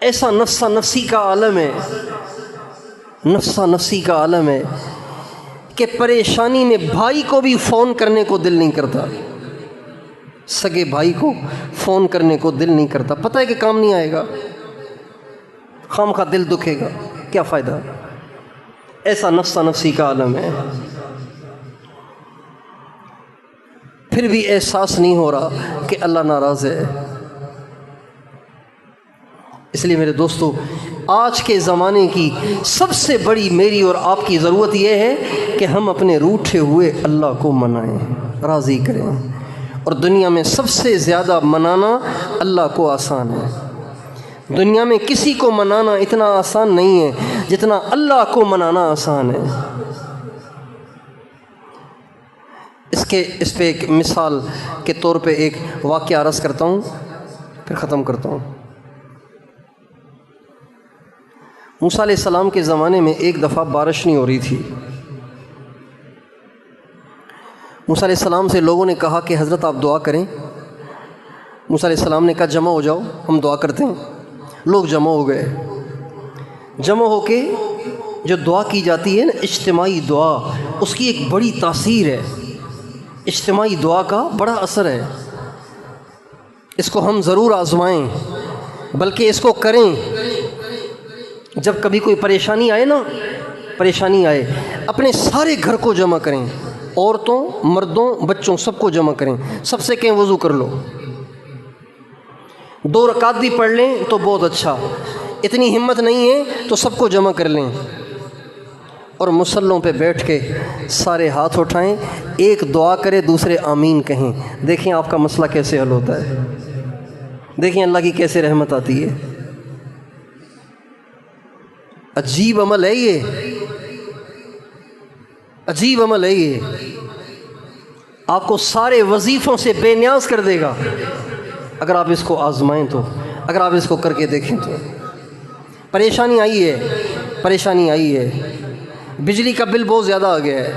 ایسا نفسا نفسی کا عالم ہے، نفسا نفسی کا عالم ہے کہ پریشانی میں بھائی کو بھی فون کرنے کو دل نہیں کرتا، سگے بھائی کو فون کرنے کو دل نہیں کرتا، پتہ ہے کہ کام نہیں آئے گا، خام خواہ دل دکھے گا، کیا فائدہ؟ ایسا نفسا نفسی کا عالم ہے۔ پھر بھی احساس نہیں ہو رہا کہ اللہ ناراض ہے۔ اس لیے میرے دوستو، آج کے زمانے کی سب سے بڑی میری اور آپ کی ضرورت یہ ہے کہ ہم اپنے روٹھے ہوئے اللہ کو منائیں، راضی کریں، اور دنیا میں سب سے زیادہ منانا اللہ کو آسان ہے۔ دنیا میں کسی کو منانا اتنا آسان نہیں ہے جتنا اللہ کو منانا آسان ہے۔ اس پہ ایک مثال کے طور پہ ایک واقعہ عرض کرتا ہوں، پھر ختم کرتا ہوں۔ موسیٰ علیہ السلام کے زمانے میں ایک دفعہ بارش نہیں ہو رہی تھی۔ موسیٰ علیہ السلام سے لوگوں نے کہا کہ حضرت آپ دعا کریں۔ موسیٰ علیہ السلام نے کہا جمع ہو جاؤ، ہم دعا کرتے ہیں۔ لوگ جمع ہو گئے، جمع ہو کے جو دعا کی جاتی ہے نا، اجتماعی دعا، اس کی ایک بڑی تاثیر ہے، اجتماعی دعا کا بڑا اثر ہے۔ اس کو ہم ضرور آزمائیں، بلکہ اس کو کریں۔ جب کبھی کوئی پریشانی آئے نا، پریشانی آئے، اپنے سارے گھر کو جمع کریں، عورتوں، مردوں، بچوں، سب کو جمع کریں، سب سے کہیں وضو کر لو، 2 رکعت بھی پڑھ لیں تو بہت اچھا، اتنی ہمت نہیں ہے تو سب کو جمع کر لیں، اور مصلوں پہ بیٹھ کے سارے ہاتھ اٹھائیں، ایک دعا کرے دوسرے آمین کہیں، دیکھیں آپ کا مسئلہ کیسے حل ہوتا ہے، دیکھیں اللہ کی کیسے رحمت آتی ہے۔ عجیب عمل ہے یہ، عجیب عمل ہے یہ، آپ کو سارے وظیفوں سے بے نیاز کر دے گا اگر آپ اس کو آزمائیں تو، اگر آپ اس کو کر کے دیکھیں تو۔ پریشانی آئی ہے، پریشانی آئی ہے، بجلی کا بل بہت زیادہ آ گیا ہے،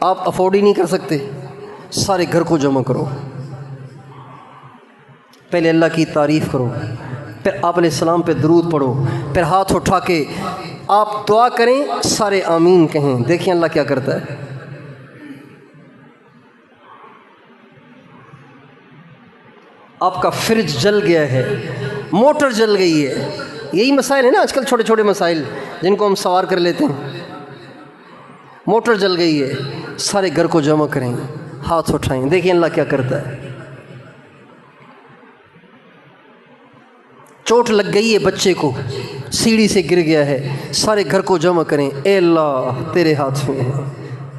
آپ افورڈ ہی نہیں کر سکتے، سارے گھر کو جمع کرو، پہلے اللہ کی تعریف کرو، پھر آپ علیہ السلام پہ درود پڑھو، پھر ہاتھ اٹھا کے آپ دعا کریں، سارے آمین کہیں، دیکھیں اللہ کیا کرتا ہے۔ آپ کا فریج جل گیا ہے، موٹر جل گئی ہے، یہی مسائل ہیں نا آج کل، چھوٹے چھوٹے مسائل جن کو ہم سوار کر لیتے ہیں۔ موٹر جل گئی ہے، سارے گھر کو جمع کریں، ہاتھ اٹھائیں، دیکھیں اللہ کیا کرتا ہے۔ چوٹ لگ گئی ہے بچے کو، سیڑھی سے گر گیا ہے، سارے گھر کو جمع کریں، اے اللہ تیرے ہاتھ میں ہے،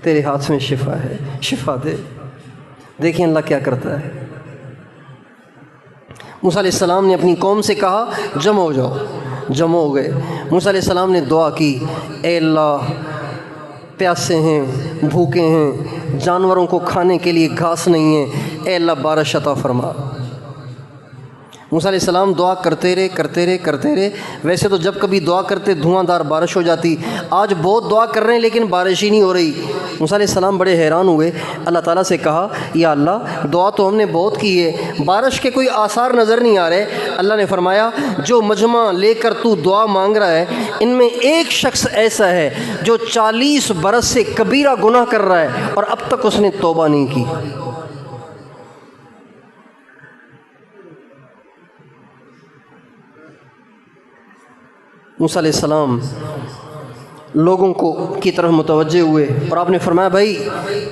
تیرے ہاتھ میں شفا ہے، شفا دے، دیکھیں اللہ کیا کرتا ہے۔ موسیٰ علیہ السلام نے اپنی قوم سے کہا جمع ہو جاؤ، جمع ہو گئے۔ موسیٰ علیہ السلام نے دعا کی، اے اللہ پیاسے ہیں، بھوکے ہیں، جانوروں کو کھانے کے لیے گھاس نہیں ہے، اے اللہ بارش عطا فرما۔ موسیٰ علیہ السلام دعا کرتے رہے کرتے رہے کرتے رہے، ویسے تو جب کبھی دعا کرتے دھواں دار بارش ہو جاتی، آج بہت دعا کر رہے ہیں لیکن بارش ہی نہیں ہو رہی۔ موسیٰ علیہ السلام بڑے حیران ہوئے، اللہ تعالیٰ سے کہا یا اللہ دعا تو ہم نے بہت کی ہے، بارش کے کوئی آثار نظر نہیں آ رہے۔ اللہ نے فرمایا جو مجمع لے کر تو دعا مانگ رہا ہے ان میں ایک شخص ایسا ہے جو 40 برس سے کبیرہ گناہ کر رہا ہے اور اب تک اس نے توبہ نہیں کی۔ موسیٰ علیہ السلام لوگوں کی طرف متوجہ ہوئے اور آپ نے فرمایا بھائی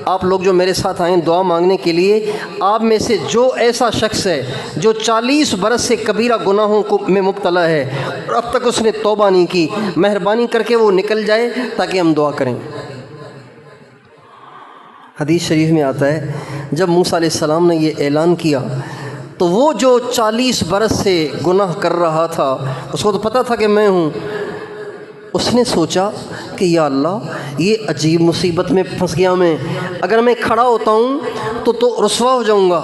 آپ لوگ جو میرے ساتھ آئیں دعا مانگنے کے لیے، آپ میں سے جو ایسا شخص ہے جو 40 برس سے کبیرہ گناہوں میں مبتلا ہے اور اب تک اس نے توبہ نہیں کی، مہربانی کر کے وہ نکل جائے تاکہ ہم دعا کریں۔ حدیث شریف میں آتا ہے جب موسیٰ علیہ السلام نے یہ اعلان کیا تو وہ جو 40 برس سے گناہ کر رہا تھا، اس کو تو پتہ تھا کہ میں ہوں، اس نے سوچا کہ یا اللہ یہ عجیب مصیبت میں پھنس گیا میں، اگر میں کھڑا ہوتا ہوں تو رسوا ہو جاؤں گا،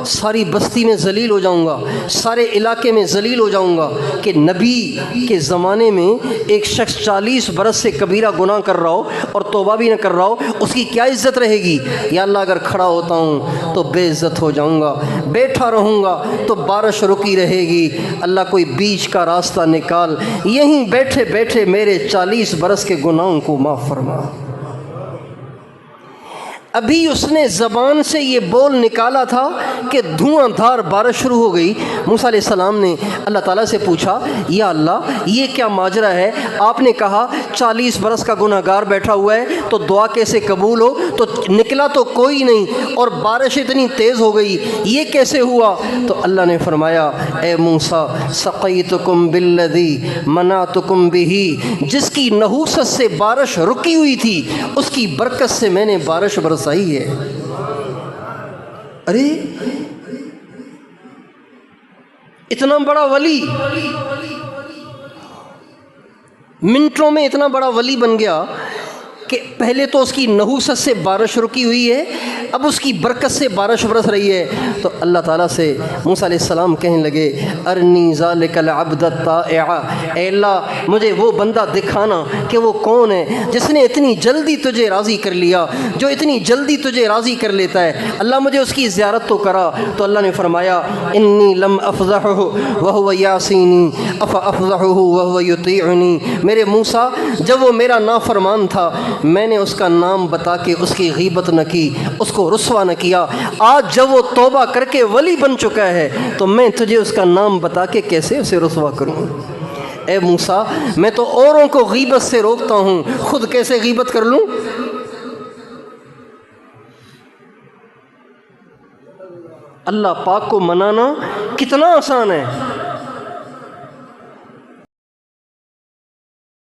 ساری بستی میں ذلیل ہو جاؤں گا، سارے علاقے میں ذلیل ہو جاؤں گا کہ نبی کے زمانے میں ایک شخص 40 برس سے کبیرہ گناہ کر رہا ہو اور توبہ بھی نہ کر رہا ہو، اس کی کیا عزت رہے گی؟ یا اللہ اگر کھڑا ہوتا ہوں تو بے عزت ہو جاؤں گا، بیٹھا رہوں گا تو بارش رکی رہے گی، اللہ کوئی بیچ کا راستہ نکال، یہیں بیٹھے بیٹھے میرے 40 برس کے گناہوں کو معاف فرما۔ ابھی اس نے زبان سے یہ بول نکالا تھا کہ دھواں دھار بارش شروع ہو گئی۔ موسیٰ علیہ السلام نے اللہ تعالیٰ سے پوچھا، یا اللہ یہ کیا ماجرا ہے؟ آپ نے کہا 40 برس کا گناہ گار بیٹھا ہوا ہے تو دعا کیسے قبول ہو؟ تو نکلا تو کوئی نہیں اور بارش اتنی تیز ہو گئی، یہ کیسے ہوا؟ تو اللہ نے فرمایا، اے موسیٰ سقیتکم بالذی منعتکم بہ، جس کی نحوست سے بارش رکی ہوئی تھی اس کی برکت سے میں نے بارش برسائی ہے۔ ارے اتنا بڑا ولی منٹوں میں اتنا بڑا ولی بن گیا کہ پہلے تو اس کی نحوست سے بارش رکی ہوئی ہے، اب اس کی برکت سے بارش برس رہی ہے۔ تو اللہ تعالیٰ سے موسیٰ علیہ السلام کہنے لگے، ارنی ذالک العبد الطائع، اے اللہ مجھے وہ بندہ دکھانا کہ وہ کون ہے جس نے اتنی جلدی تجھے راضی کر لیا، جو اتنی جلدی تجھے راضی کر لیتا ہے، اللہ مجھے اس کی زیارت تو کرا۔ تو اللہ نے فرمایا، انی لم افضحہ وہو یعصینی افافضحہ وہو یطیعنی، میرے موسیٰ جب وہ میرا نافرمان تھا میں نے اس کا نام بتا کے اس کی غیبت نہ کی، اس کو رسوا نہ کیا، آج جب وہ توبہ کر کے ولی بن چکا ہے تو میں تجھے اس کا نام بتا کے کیسے اسے رسوا کروں؟ اے موسیٰ میں تو اوروں کو غیبت سے روکتا ہوں، خود کیسے غیبت کر لوں؟ اللہ پاک کو منانا کتنا آسان ہے۔